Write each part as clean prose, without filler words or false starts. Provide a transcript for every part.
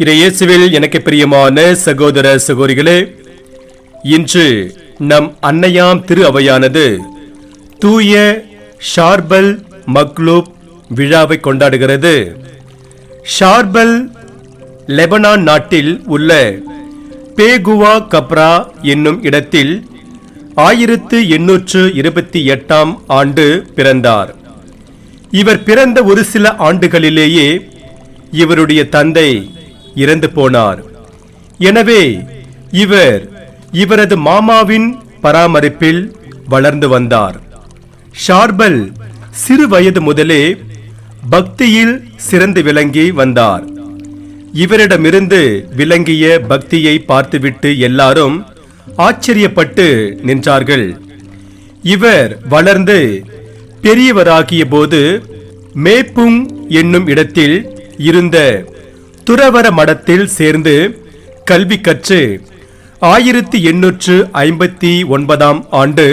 இயேசுவில் எனக்கு பிரியமான சகோதர சகோதரிகளே, இன்று நம் அன்னையாம் திரு அவையானது தூய ஷார்பல் மக்லூப் விழாவை கொண்டாடுகிறது. ஷார்பல் லெபனான் நாட்டில் உள்ள பேகுவா கப்ரா என்னும் இடத்தில் 1828 ஆண்டு பிறந்தார். இவர் பிறந்த ஒரு சில ஆண்டுகளிலேயே இவருடைய தந்தை இறந்து போனார். எனவே இவரது மாமாவின் பராமரிப்பில் வளர்ந்து வந்தார். ஷார்பல் சிறு வயது முதலே பக்தியில் சிறந்து விளங்கி வந்தார். இவரிடமிருந்து விளங்கிய பக்தியை பார்த்துவிட்டு எல்லாரும் ஆச்சரியப்பட்டு நின்றார்கள். இவர் வளர்ந்து பெரியவராகிய போது மேப்புங் என்னும் இடத்தில் இருந்த துறவர மடத்தில் சேர்ந்து கல்வி கற்று 1859 ஆண்டு,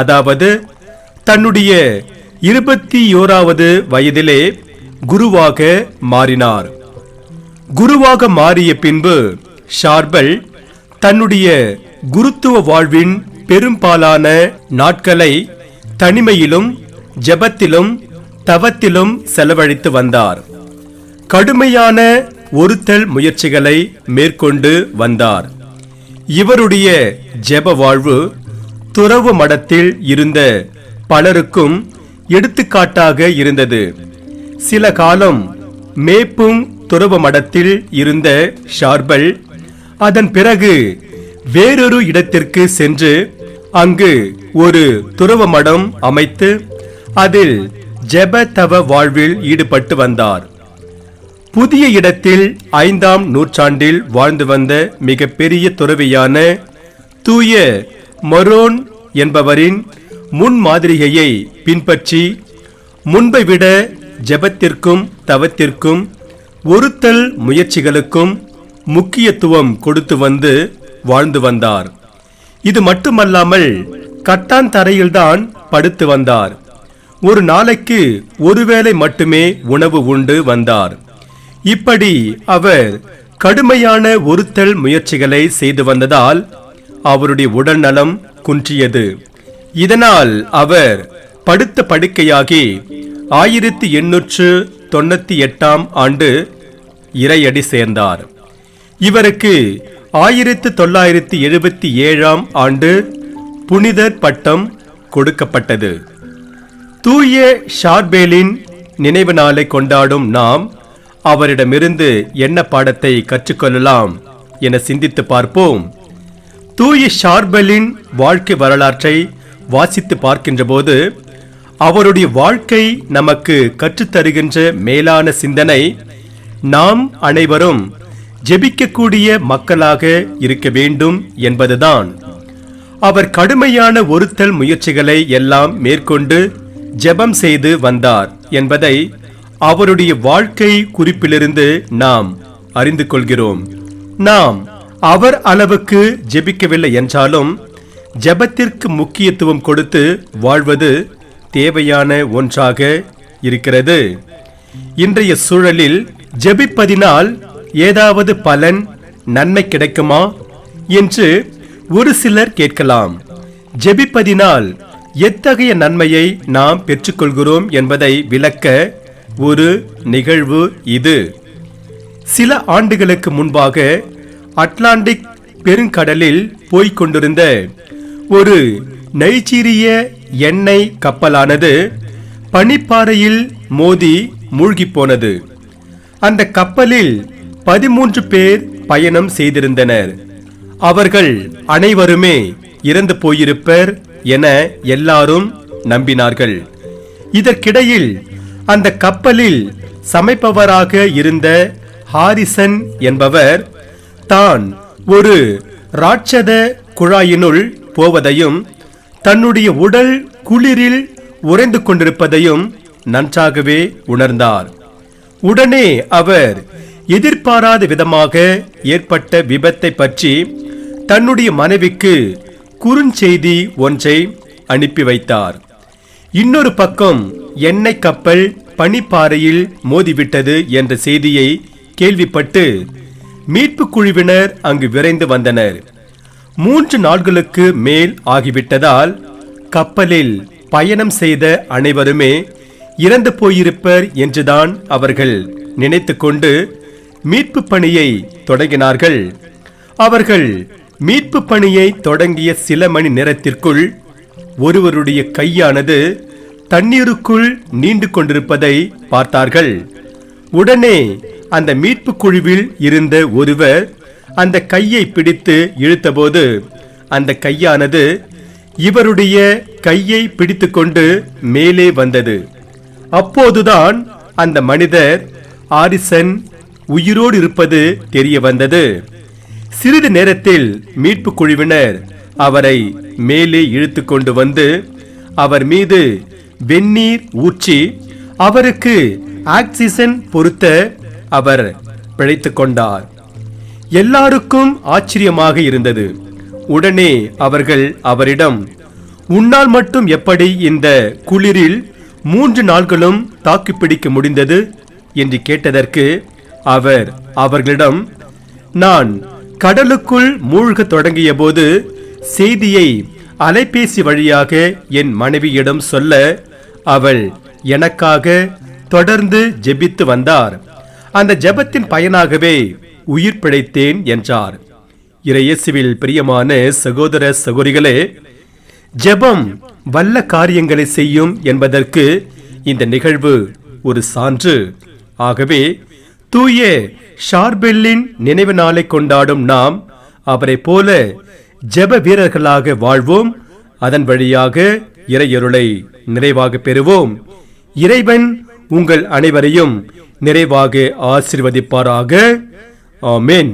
அதாவது தன்னுடைய 21வது வயதிலே குருவாக மாறினார். குருவாக மாறிய பின்பு ஷார்பல் தன்னுடைய குருத்துவ வாழ்வின் பெரும்பாலான நாட்களை தனிமையிலும் ஜெபத்திலும் தவத்திலும் செலவழித்து வந்தார். கடுமையான ஒருத்தல் முயற்சிகளை மேற்கொண்டு வந்தார். இவருடைய ஜெப வாழ்வு துறவு மடத்தில் இருந்த பலருக்கும் எடுத்துக்காட்டாக இருந்தது. சில காலம் மேப்புங் துறவு மடத்தில் இருந்த ஷார்பல் அதன் பிறகு வேறொரு இடத்திற்கு சென்று அங்கு ஒரு துறவு மடம் அமைத்து அதில் ஜெப தவ வாழ்வில் ஈடுபட்டு வந்தார். புதிய இடத்தில் 5ஆம் நூற்றாண்டில் வாழ்ந்து வந்த மிக பெரிய துறவியான தூய மரோன் என்பவரின் முன்மாதிரிகையை பின்பற்றி முன்பை விட ஜெபத்திற்கும் தவத்திற்கும் ஒருத்தல் முயற்சிகளுக்கும் முக்கியத்துவம் கொடுத்து வந்து வாழ்ந்து வந்தார். இது மட்டுமல்லாமல் கட்டாந்தரையில்தான் படுத்து வந்தார். ஒரு நாளைக்கு ஒருவேளை மட்டுமே உணவு உண்டு வந்தார். இப்படி அவர் கடுமையான ஒருத்தல் முயற்சிகளை செய்து வந்ததால் அவருடைய உடல் நலம் குன்றியது. இதனால் அவர் படுத்த படுக்கையாகி 1898 ஆண்டு இறையடி சேர்ந்தார். இவருக்கு 1977 ஆண்டு புனிதர் பட்டம் கொடுக்கப்பட்டது. தூய ஷார்பேலின் நினைவு நாளை கொண்டாடும் நாம் அவரிடமிருந்து என்ன பாடத்தை கற்றுக்கொள்ளலாம் என சிந்தித்து பார்ப்போம். தூய ஷார்பலின் வாழ்க்கை வரலாற்றை வாசித்து பார்க்கின்ற போது அவருடைய வாழ்க்கை நமக்கு கற்றுத்தருகின்ற மேலான சிந்தனை, நாம் அனைவரும் ஜெபிக்கக்கூடிய மக்களாக இருக்க வேண்டும் என்பதுதான். அவர் கடுமையான ஒருத்தல் முயற்சிகளை எல்லாம் மேற்கொண்டு ஜெபம் செய்து வந்தார் என்பதை அவருடைய வாழ்க்கை குறிப்பிலிருந்து நாம் அறிந்து கொள்கிறோம். நாம் அவர் அளவுக்கு ஜெபிக்கவில்லை என்றாலும் ஜெபத்திற்கு முக்கியத்துவம் கொடுத்து வாழ்வது தேவையான ஒன்றாக இருக்கிறது. இன்றைய சூழலில் ஜெபிப்பதினால் ஏதாவது பலன், நன்மை கிடைக்குமா என்று ஒரு சிலர் கேட்கலாம். ஜெபிப்பதினால் எத்தகைய நன்மையை நாம் பெற்றுக்கொள்கிறோம் என்பதை விளக்க ஒரு நிகழ்வு இது. சில ஆண்டுகளுக்கு முன்பாக அட்லாண்டிக் பெருங்கடலில் போய்கொண்டிருந்த ஒரு நைஜீரிய எண்ணெய் கப்பலானது பனிப்பாறையில் மோதி மூழ்கி போனது. அந்த கப்பலில் 13 பேர் பயணம் செய்திருந்தனர். அவர்கள் அனைவருமே இறந்து போயிருப்பர் என எல்லாரும் நம்பினார்கள். இதற்கிடையில் அந்த கப்பலில் சமைப்பவராக இருந்த ஹாரிசன் என்பவர் தான் ஒரு ராட்சத குழாயினுள் போவதையும் தன்னுடைய உடல் குளிரில் உறைந்து கொண்டிருப்பதையும் நன்றாகவே உணர்ந்தார். உடனே அவர் எதிர்பாராத விதமாக ஏற்பட்ட விபத்தை பற்றி தன்னுடைய மனைவிக்கு குறுஞ்செய்தி ஒன்றை அனுப்பி வைத்தார். இன்னொரு பக்கம் எண்ணெய் கப்பல் பனிப்பாறையில் மோதிவிட்டது என்ற செய்தியை கேள்விப்பட்டு மீட்பு குழுவினர் அங்கு விரைந்து வந்தனர். 3 நாட்களுக்கு மேல் ஆகிவிட்டதால் கப்பலில் பயணம் செய்த அனைவருமே இறந்து போயிருப்பர் என்றுதான் அவர்கள் நினைத்து கொண்டு மீட்பு பணியை தொடங்கினார்கள். அவர்கள் மீட்பு பணியை தொடங்கிய சில மணி நேரத்திற்குள் ஒருவருடைய கையானது தண்ணீருக்குள் நீண்டு கொண்டிருப்பதை பார்த்தார்கள். உடனே அந்த மீட்பு குழுவில் இருந்த ஒருவர் அந்த கையை பிடித்து இழுத்தபோது அந்த கையானது இவருடைய கையை பிடித்துக்கொண்டு மேலே வந்தது. அப்போதுதான் அந்த மனிதர் ஆரிசன் உயிரோடு இருப்பது தெரிய வந்தது. சிறிது நேரத்தில் மீட்பு குழுவினர் அவரை மேலே இழுத்து கொண்டு வந்து அவர் மீது வெந்நீர் ஊற்றி அவருக்கு ஆக்சிஜன் பொருத்த அவர் பிழைத்துக் கொண்டார். எல்லாருக்கும் ஆச்சரியமாக இருந்தது. உடனே அவர்கள் அவரிடம், உன்னால் மட்டும் எப்படி இந்த குளிரில் 3 நாட்களும் தாக்குப்பிடிக்க முடிந்தது என்று கேட்டதற்கு அவர் அவர்களிடம், நான் கடலுக்குள் மூழ்க தொடங்கிய போது செய்தியை அலைபேசி வழியாக என் மனைவியிடம் சொல்ல அவள் எனக்காக தொடர்ந்து ஜெபித்து வந்தார். அந்த ஜெபத்தின் பயனாகவே உயிர் பிழைத்தேன் என்றார். இயேசுவில் பிரியமான சகோதர சகோதரிகளே, ஜெபம் வல்ல காரியங்களை செய்யும் என்பதற்கு இந்த நிகழ்வு ஒரு சான்று. ஆகவே தூய ஷார்பெல்லின் நினைவு நாளை கொண்டாடும் நாம் அவரை போல ஜெப வீரர்களாக வாழ்வோம். அதன் வழியாக இறையருளை நிறைவாக பெறுவோம். இறைவன் உங்கள் அனைவரையும் நிறைவாக ஆசீர்வதிப்பாராக. ஆமென்.